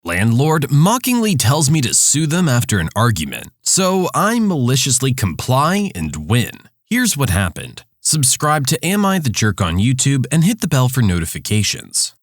Landlord mockingly tells me to sue them after an argument, so I maliciously comply and win. Here's what happened. Subscribe to Am I the Jerk on YouTube and hit the bell for notifications.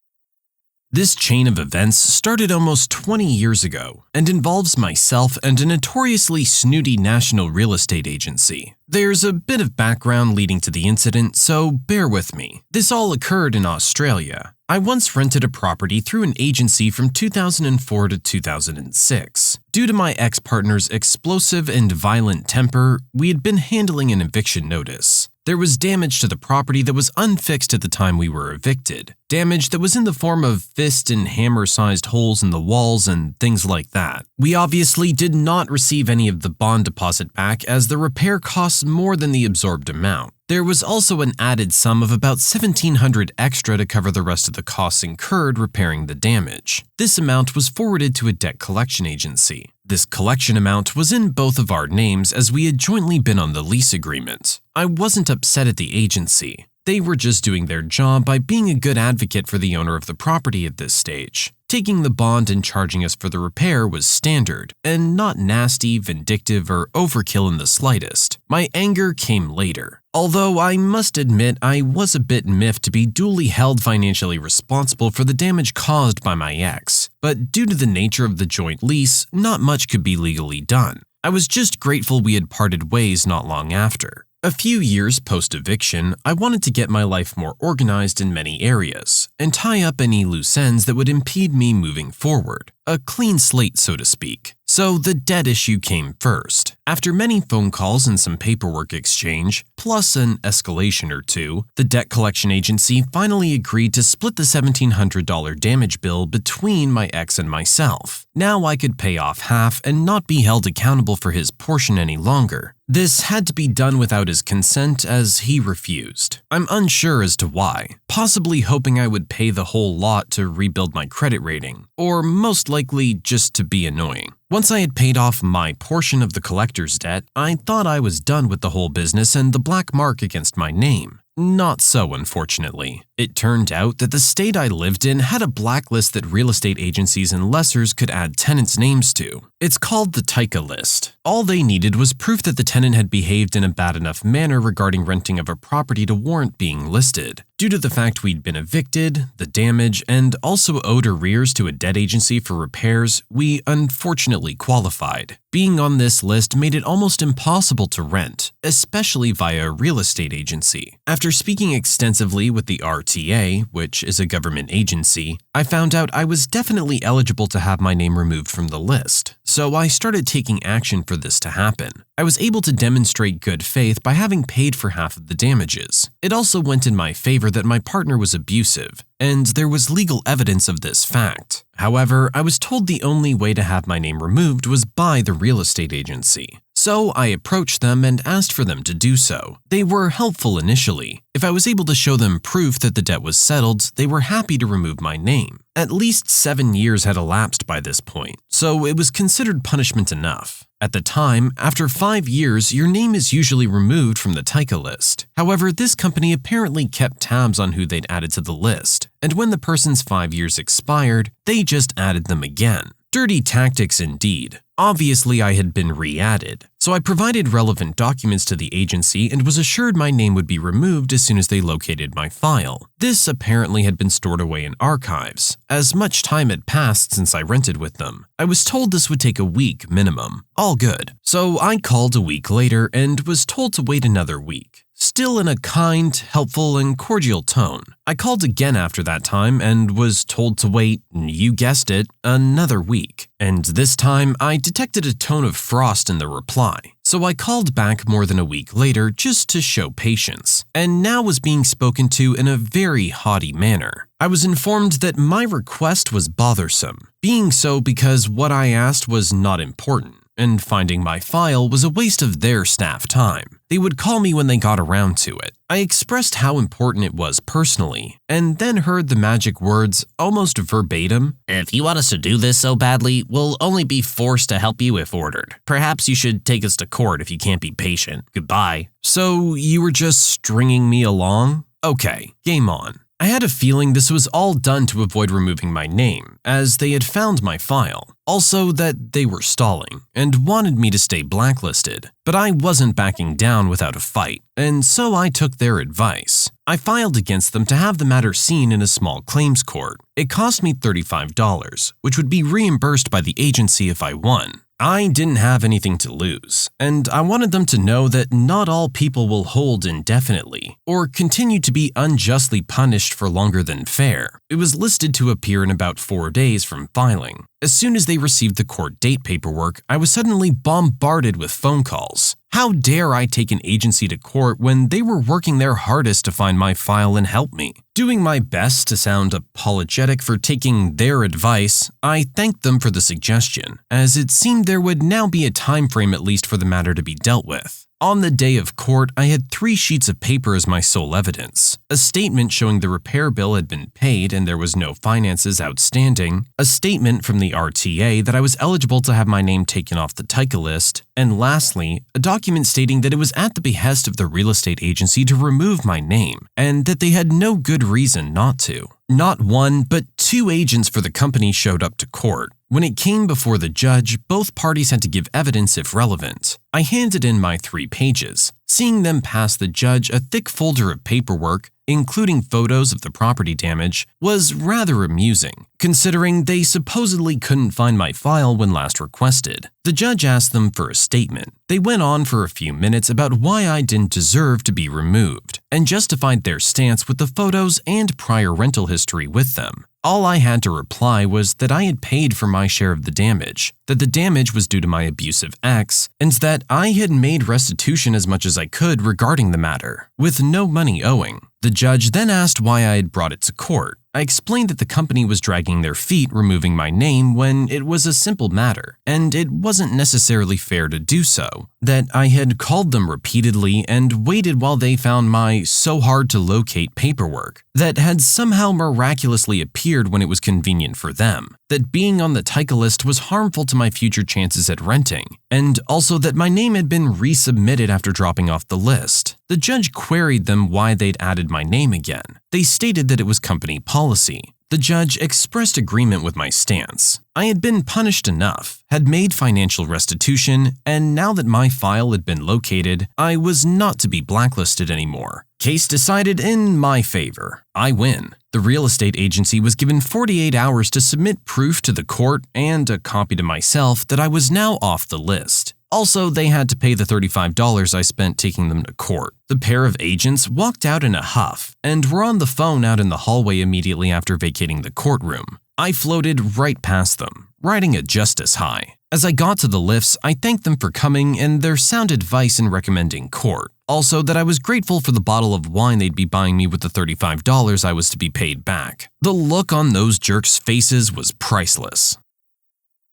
This chain of events started almost 20 years ago and involves myself and a notoriously snooty national real estate agency. There's a bit of background leading to the incident, so bear with me. This all occurred in Australia. I once rented a property through an agency from 2004 to 2006. Due to my ex-partner's explosive and violent temper, we had been handling an eviction notice. There was damage to the property that was unfixed at the time we were evicted. Damage that was in the form of fist and hammer-sized holes in the walls and things like that. We obviously did not receive any of the bond deposit back as the repair costs more than the absorbed amount. There was also an added sum of about $1,700 extra to cover the rest of the costs incurred repairing the damage. This amount was forwarded to a debt collection agency. This collection amount was in both of our names as we had jointly been on the lease agreement. I wasn't upset at the agency. They were just doing their job by being a good advocate for the owner of the property at this stage. Taking the bond and charging us for the repair was standard, and not nasty, vindictive, or overkill in the slightest. My anger came later. Although I must admit I was a bit miffed to be duly held financially responsible for the damage caused by my ex, but due to the nature of the joint lease, not much could be legally done. I was just grateful we had parted ways not long after. A few years post-eviction, I wanted to get my life more organized in many areas and tie up any loose ends that would impede me moving forward. A clean slate, so to speak. So the debt issue came first. After many phone calls and some paperwork exchange, plus an escalation or two, the debt collection agency finally agreed to split the $1,700 damage bill between my ex and myself. Now I could pay off half and not be held accountable for his portion any longer. This had to be done without his consent as he refused. I'm unsure as to why, possibly hoping I would pay the whole lot to rebuild my credit rating, or most likely just to be annoying. Once I had paid off my portion of the collector's debt, I thought I was done with the whole business and the black mark against my name. Not so, unfortunately. It turned out that the state I lived in had a blacklist that real estate agencies and lessors could add tenants' names to. It's called the AITA list. All they needed was proof that the tenant had behaved in a bad enough manner regarding renting of a property to warrant being listed. Due to the fact we'd been evicted, the damage, and also owed arrears to a debt agency for repairs, we unfortunately qualified. Being on this list made it almost impossible to rent, especially via a real estate agency. After speaking extensively with the RTA, which is a government agency, I found out I was definitely eligible to have my name removed from the list, so I started taking action for this to happen. I was able to demonstrate good faith by having paid for half of the damages. It also went in my favor that my partner was abusive, and there was legal evidence of this fact. However, I was told the only way to have my name removed was by the real estate agency. So I approached them and asked for them to do so. They were helpful initially. If I was able to show them proof that the debt was settled, they were happy to remove my name. At least 7 years had elapsed by this point, so it was considered punishment enough. At the time, after 5 years, your name is usually removed from the AITA list. However, this company apparently kept tabs on who they'd added to the list, and when the person's 5 years expired, they just added them again. Dirty tactics indeed. Obviously, I had been re-added, so I provided relevant documents to the agency and was assured my name would be removed as soon as they located my file. This apparently had been stored away in archives, as much time had passed since I rented with them. I was told this would take a week minimum. All good. So I called a week later and was told to wait another week. Still in a kind, helpful, and cordial tone. I called again after that time and was told to wait, you guessed it, another week. And this time, I detected a tone of frost in the reply. So I called back more than a week later just to show patience, and now was being spoken to in a very haughty manner. I was informed that my request was bothersome, being so because what I asked was not important, and finding my file was a waste of their staff time. They would call me when they got around to it. I expressed how important it was personally, and then heard the magic words, almost verbatim, "If you want us to do this so badly, we'll only be forced to help you if ordered. Perhaps you should take us to court if you can't be patient. Goodbye." So you were just stringing me along? Okay, game on. I had a feeling this was all done to avoid removing my name, as they had found my file. Also that they were stalling and wanted me to stay blacklisted. But I wasn't backing down without a fight, and so I took their advice. I filed against them to have the matter seen in a small claims court. It cost me $35, which would be reimbursed by the agency if I won. I didn't have anything to lose, and I wanted them to know that not all people will hold indefinitely or continue to be unjustly punished for longer than fair. It was listed to appear in about 4 days from filing. As soon as they received the court date paperwork, I was suddenly bombarded with phone calls. How dare I take an agency to court when they were working their hardest to find my file and help me? Doing my best to sound apologetic for taking their advice, I thanked them for the suggestion, as it seemed there would now be a time frame at least for the matter to be dealt with. On the day of court, I had 3 sheets of paper as my sole evidence. A statement showing the repair bill had been paid and there was no finances outstanding, a statement from the RTA that I was eligible to have my name taken off the TICA list, and lastly, a document stating that it was at the behest of the real estate agency to remove my name, and that they had no good reason not to. Not 1, but 2 agents for the company showed up to court. When it came before the judge, both parties had to give evidence if relevant. I handed in my 3 pages. Seeing them pass the judge a thick folder of paperwork, including photos of the property damage, was rather amusing, considering they supposedly couldn't find my file when last requested. The judge asked them for a statement. They went on for a few minutes about why I didn't deserve to be removed, and justified their stance with the photos and prior rental history with them. All I had to reply was that I had paid for my share of the damage, that the damage was due to my abusive ex, and that I had made restitution as much as I could regarding the matter, with no money owing. The judge then asked why I had brought it to court. I explained that the company was dragging their feet removing my name when it was a simple matter, and it wasn't necessarily fair to do so, that I had called them repeatedly and waited while they found my so-hard-to-locate paperwork, that had somehow miraculously appeared when it was convenient for them, that being on the TICA list was harmful to my future chances at renting, and also that my name had been resubmitted after dropping off the list. The judge queried them why they'd added my name again. They stated that it was company policy. The judge expressed agreement with my stance. I had been punished enough, had made financial restitution, and now that my file had been located, I was not to be blacklisted anymore. Case decided in my favor. I win. The real estate agency was given 48 hours to submit proof to the court and a copy to myself that I was now off the list. Also, they had to pay the $35 I spent taking them to court. The pair of agents walked out in a huff and were on the phone out in the hallway immediately after vacating the courtroom. I floated right past them, riding a justice high. As I got to the lifts, I thanked them for coming and their sound advice in recommending court. Also, that I was grateful for the bottle of wine they'd be buying me with the $35 I was to be paid back. The look on those jerks' faces was priceless.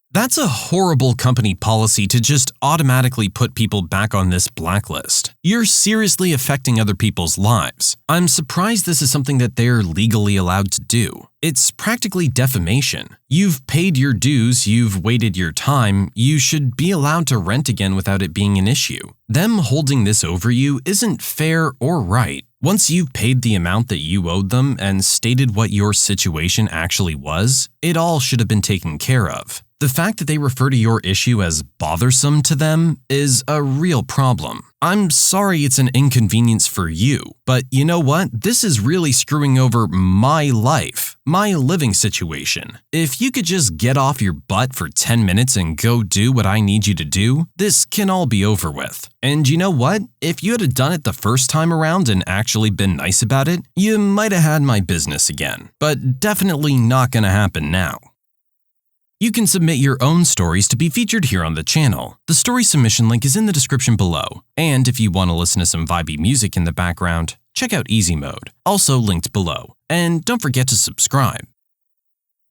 That's a horrible company policy to just automatically put people back on this blacklist. You're seriously affecting other people's lives. I'm surprised this is something that they're legally allowed to do. It's practically defamation. You've paid your dues, you've waited your time, you should be allowed to rent again without it being an issue. Them holding this over you isn't fair or right. Once you've paid the amount that you owed them and stated what your situation actually was, it all should have been taken care of. The fact that they refer to your issue as bothersome to them is a real problem. I'm sorry it's an inconvenience for you, but you know what? This is really screwing over my life, my living situation. If you could just get off your butt for 10 minutes and go do what I need you to do, this can all be over with. And you know what? If you had done it the first time around and actually been nice about it, you might have had my business again, but definitely not gonna happen now. You can submit your own stories to be featured here on the channel. The story submission link is in the description below. And if you want to listen to some vibey music in the background, check out easymode, also linked below. And don't forget to subscribe.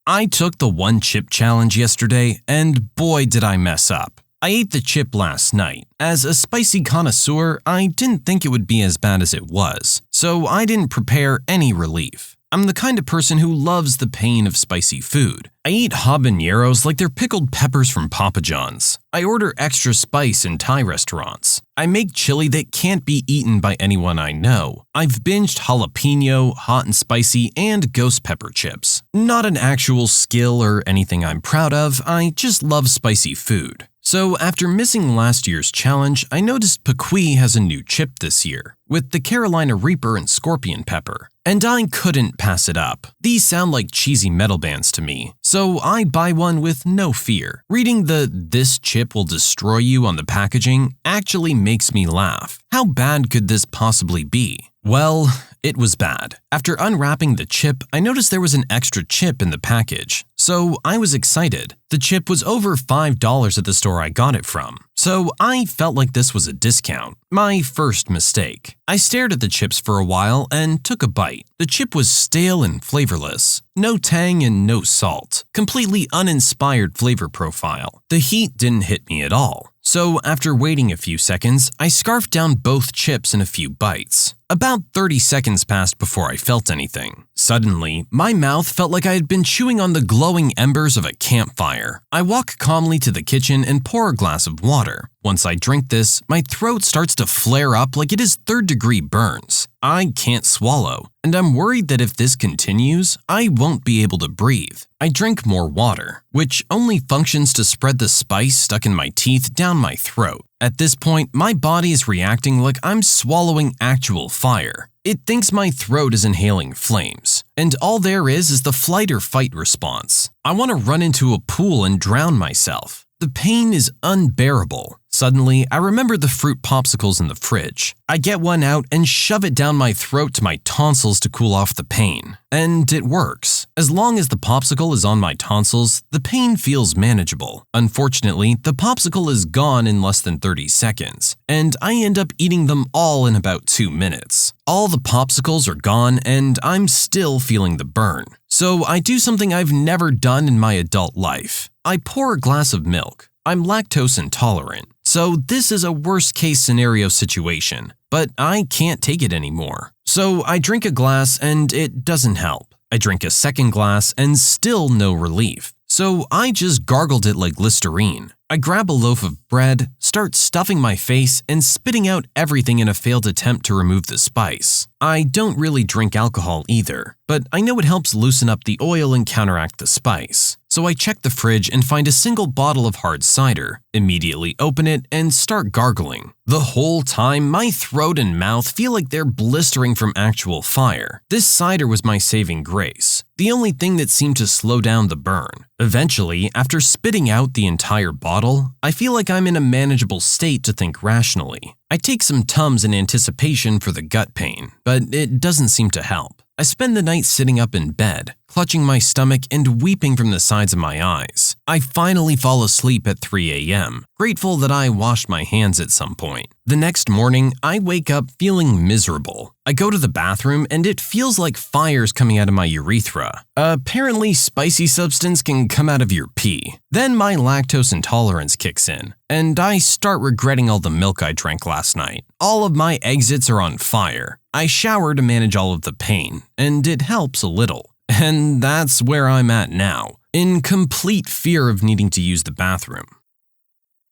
I took the 1 chip challenge yesterday, and boy did I mess up. I ate the chip last night. As a spicy connoisseur, I didn't think it would be as bad as it was, so I didn't prepare any relief. I'm the kind of person who loves the pain of spicy food. I eat habaneros like they're pickled peppers from Papa John's. I order extra spice in Thai restaurants. I make chili that can't be eaten by anyone I know. I've binged jalapeno, hot and spicy, and ghost pepper chips. Not an actual skill or anything I'm proud of, I just love spicy food. So after missing last year's challenge, I noticed Pequi has a new chip this year, with the Carolina Reaper and Scorpion Pepper. And I couldn't pass it up. These sound like cheesy metal bands to me, so I buy one with no fear. Reading the "this chip will destroy you" on the packaging actually makes me laugh. How bad could this possibly be? Well, it was bad. After unwrapping the chip, I noticed there was an extra chip in the package, so I was excited. The chip was over $5 at the store I got it from, so I felt like this was a discount. My first mistake. I stared at the chips for a while and took a bite. The chip was stale and flavorless. No tang and no salt. Completely uninspired flavor profile. The heat didn't hit me at all. So after waiting a few seconds, I scarfed down both chips in a few bites. About 30 seconds passed before I felt anything. Suddenly, my mouth felt like I had been chewing on the glowing embers of a campfire. I walk calmly to the kitchen and pour a glass of water. Once I drink this, my throat starts to flare up like it is third-degree burns. I can't swallow, and I'm worried that if this continues, I won't be able to breathe. I drink more water, which only functions to spread the spice stuck in my teeth down my throat. At this point, my body is reacting like I'm swallowing actual fire. It thinks my throat is inhaling flames, and all there is the flight or fight response. I want to run into a pool and drown myself. The pain is unbearable. Suddenly, I remember the fruit popsicles in the fridge. I get one out and shove it down my throat to my tonsils to cool off the pain. And it works. As long as the popsicle is on my tonsils, the pain feels manageable. Unfortunately, the popsicle is gone in less than 30 seconds, and I end up eating them all in about 2 minutes. All the popsicles are gone, and I'm still feeling the burn. So I do something I've never done in my adult life. I pour a glass of milk. I'm lactose intolerant, so this is a worst-case scenario situation, but I can't take it anymore. So I drink a glass and it doesn't help. I drink a second glass and still no relief. So I just gargled it like Listerine. I grab a loaf of bread, start stuffing my face, and spitting out everything in a failed attempt to remove the spice. I don't really drink alcohol either, but I know it helps loosen up the oil and counteract the spice. So I check the fridge and find a single bottle of hard cider, immediately open it, and start gargling. The whole time, my throat and mouth feel like they're blistering from actual fire. This cider was my saving grace, the only thing that seemed to slow down the burn. Eventually, after spitting out the entire bottle, I feel like I'm in a manageable state to think rationally. I take some Tums in anticipation for the gut pain, but it doesn't seem to help. I spend the night sitting up in bed, clutching my stomach and weeping from the sides of my eyes. I finally fall asleep at 3 a.m., grateful that I washed my hands at some point. The next morning, I wake up feeling miserable. I go to the bathroom and it feels like fire's coming out of my urethra. Apparently, spicy substance can come out of your pee. Then my lactose intolerance kicks in, and I start regretting all the milk I drank last night. All of my exits are on fire. I shower to manage all of the pain, and it helps a little. And that's where I'm at now, in complete fear of needing to use the bathroom.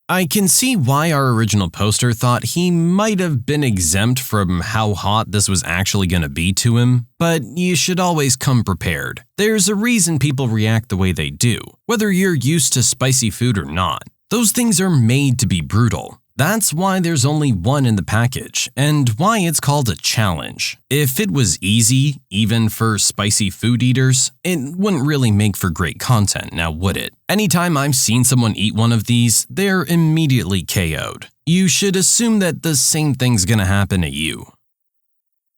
I can see why our original poster thought he might have been exempt from how hot this was actually going to be to him, but you should always come prepared. There's a reason people react the way they do, whether you're used to spicy food or not. Those things are made to be brutal. That's why there's only one in the package, and why it's called a challenge. If it was easy, even for spicy food eaters, it wouldn't really make for great content, now would it? Anytime I've seen someone eat one of these, they're immediately KO'd. You should assume that the same thing's gonna happen to you.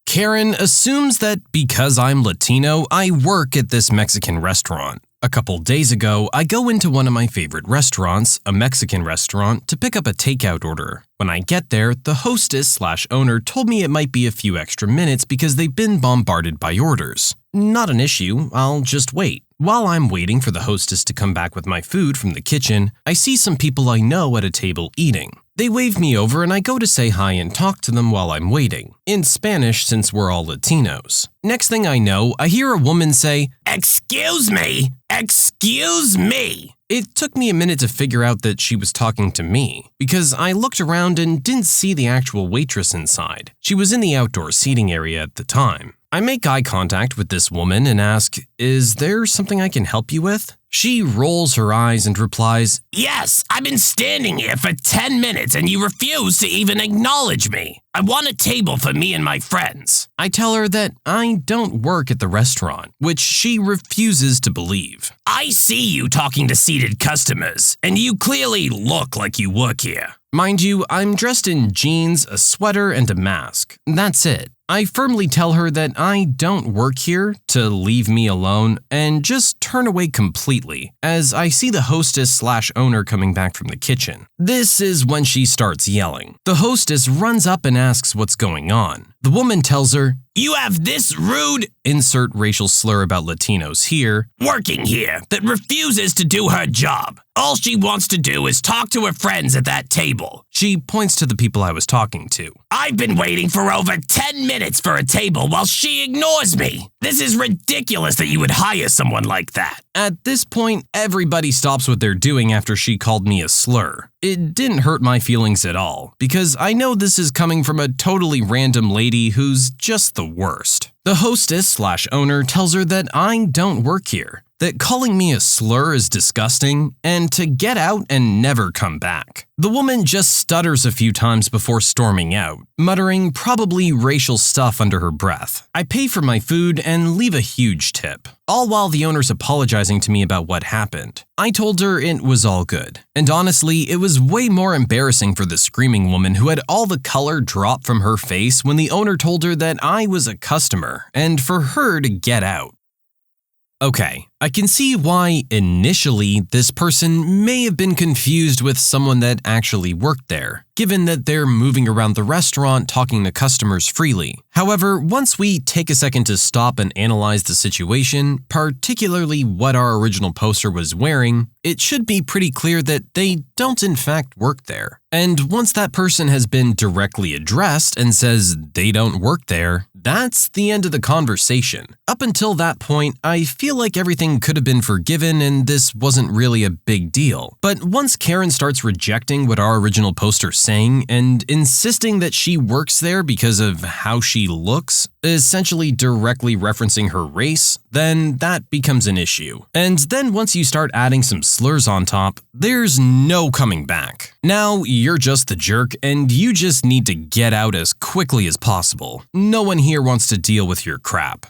Karen assumes that because I'm Latino, I work at this Mexican restaurant. A couple days ago, I go into one of my favorite restaurants, a Mexican restaurant, to pick up a takeout order. When I get there, the hostess/owner told me it might be a few extra minutes because they've been bombarded by orders. Not an issue, I'll just wait. While I'm waiting for the hostess to come back with my food from the kitchen, I see some people I know at a table eating. They wave me over and I go to say hi and talk to them while I'm waiting, in Spanish since we're all Latinos. Next thing I know, I hear a woman say, "Excuse me! Excuse me!" It took me a minute to figure out that she was talking to me, because I looked around and didn't see the actual waitress inside. She was in the outdoor seating area at the time. I make eye contact with this woman and ask, "Is there something I can help you with?" She rolls her eyes and replies, "Yes, I've been standing here for 10 minutes and you refuse to even acknowledge me. I want a table for me and my friends." I tell her that I don't work at the restaurant, which she refuses to believe. "I see you talking to seated customers, and you clearly look like you work here." Mind you, I'm dressed in jeans, a sweater, and a mask. That's it. I firmly tell her that I don't work here, to leave me alone, and just turn away completely as I see the hostess/owner coming back from the kitchen. This is when she starts yelling. The hostess runs up and asks what's going on. The woman tells her, "You have this rude," insert racial slur about Latinos here, "working here that refuses to do her job. All she wants to do is talk to her friends at that table." She points to the people I was talking to. "I've been waiting for over 10 minutes for a table while she ignores me. This is ridiculous that you would hire someone like that." At this point, everybody stops what they're doing after she called me a slur. It didn't hurt my feelings at all, because I know this is coming from a totally random lady who's just the worst. The hostess/owner tells her that I don't work here, that calling me a slur is disgusting, and to get out and never come back. The woman just stutters a few times before storming out, muttering probably racial stuff under her breath. I pay for my food and leave a huge tip, all while the owner's apologizing to me about what happened. I told her it was all good, and honestly, it was way more embarrassing for the screaming woman who had all the color drop from her face when the owner told her that I was a customer, and for her to get out. Okay, I can see why initially this person may have been confused with someone that actually worked there, given that they're moving around the restaurant talking to customers freely. However, once we take a second to stop and analyze the situation, particularly what our original poster was wearing, it should be pretty clear that they don't in fact work there. And once that person has been directly addressed and says they don't work there, that's the end of the conversation. Up until that point, I feel like everything could have been forgiven and this wasn't really a big deal. But once Karen starts rejecting what our original poster's saying and insisting that she works there because of how she looks, essentially directly referencing her race, then that becomes an issue. And then once you start adding some slurs on top, there's no coming back. Now you're just the jerk and you just need to get out as quickly as possible. No one here wants to deal with your crap.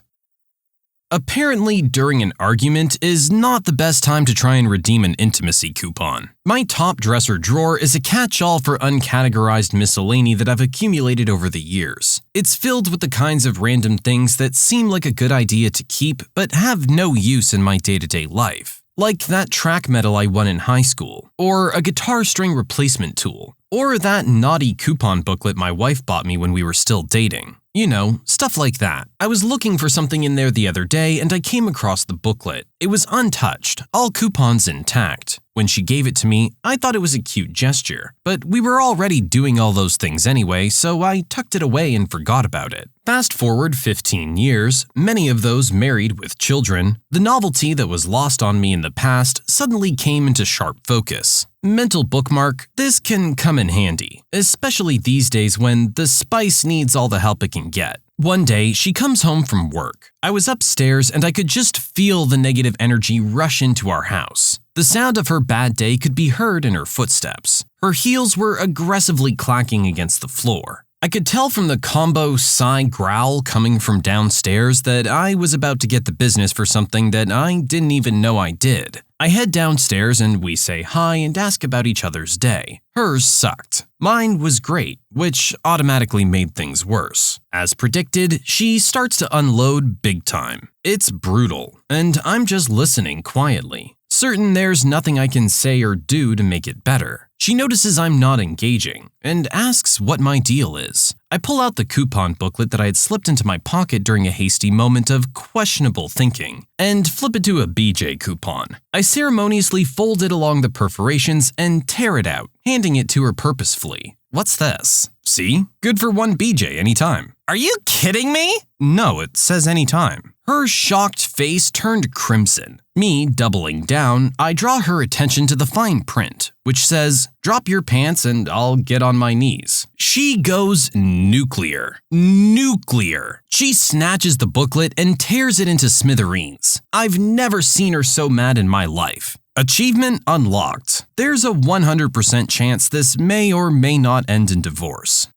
Apparently, during an argument is not the best time to try and redeem an intimacy coupon. My top dresser drawer is a catch-all for uncategorized miscellany that I've accumulated over the years. It's filled with the kinds of random things that seem like a good idea to keep but have no use in my day-to-day life. Like that track medal I won in high school, or a guitar string replacement tool, or that naughty coupon booklet my wife bought me when we were still dating. You know, stuff like that. I was looking for something in there the other day and I came across the booklet. It was untouched, all coupons intact. When she gave it to me, I thought it was a cute gesture, but we were already doing all those things anyway, so I tucked it away and forgot about it. Fast forward 15 years, many of those married with children, the novelty that was lost on me in the past suddenly came into sharp focus. Mental bookmark, this can come in handy, especially these days when the spice needs all the help it can get. One day, she comes home from work. I was upstairs and I could just feel the negative energy rush into our house. The sound of her bad day could be heard in her footsteps. Her heels were aggressively clacking against the floor. I could tell from the combo sigh growl coming from downstairs that I was about to get the business for something that I didn't even know I did. I head downstairs and we say hi and ask about each other's day. Hers sucked. Mine was great, which automatically made things worse. As predicted, she starts to unload big time. It's brutal, and I'm just listening quietly. certain there's nothing I can say or do to make it better. She notices I'm not engaging and asks what my deal is. I pull out the coupon booklet that I had slipped into my pocket during a hasty moment of questionable thinking and flip it to a BJ coupon. I ceremoniously fold it along the perforations and tear it out, handing it to her purposefully. What's this? See? Good for one BJ anytime. Are you kidding me? No, it says anytime. Her shocked face turned crimson. Me doubling down, I draw her attention to the fine print, which says, "Drop your pants and I'll get on my knees." She goes nuclear. Nuclear. She snatches the booklet and tears it into smithereens. I've never seen her so mad in my life. Achievement unlocked. There's a 100% chance this may or may not end in divorce.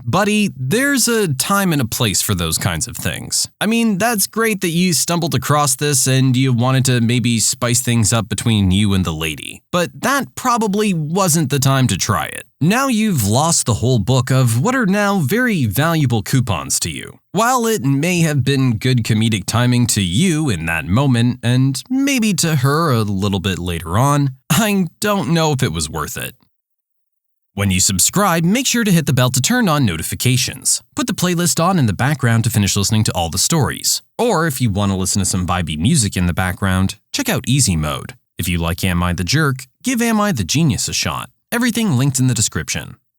Buddy, there's a time and a place for those kinds of things. I mean, that's great that you stumbled across this and you wanted to maybe spice things up between you and the lady, but that probably wasn't the time to try it. Now you've lost the whole book of what are now very valuable coupons to you. While it may have been good comedic timing to you in that moment, and maybe to her a little bit later on, I don't know if it was worth it. When you subscribe, make sure to hit the bell to turn on notifications. Put the playlist on in the background to finish listening to all the stories. Or if you want to listen to some vibey music in the background, check out easymode. If you like Am I the Jerk, give Am I the Genius a shot. Everything linked in the description.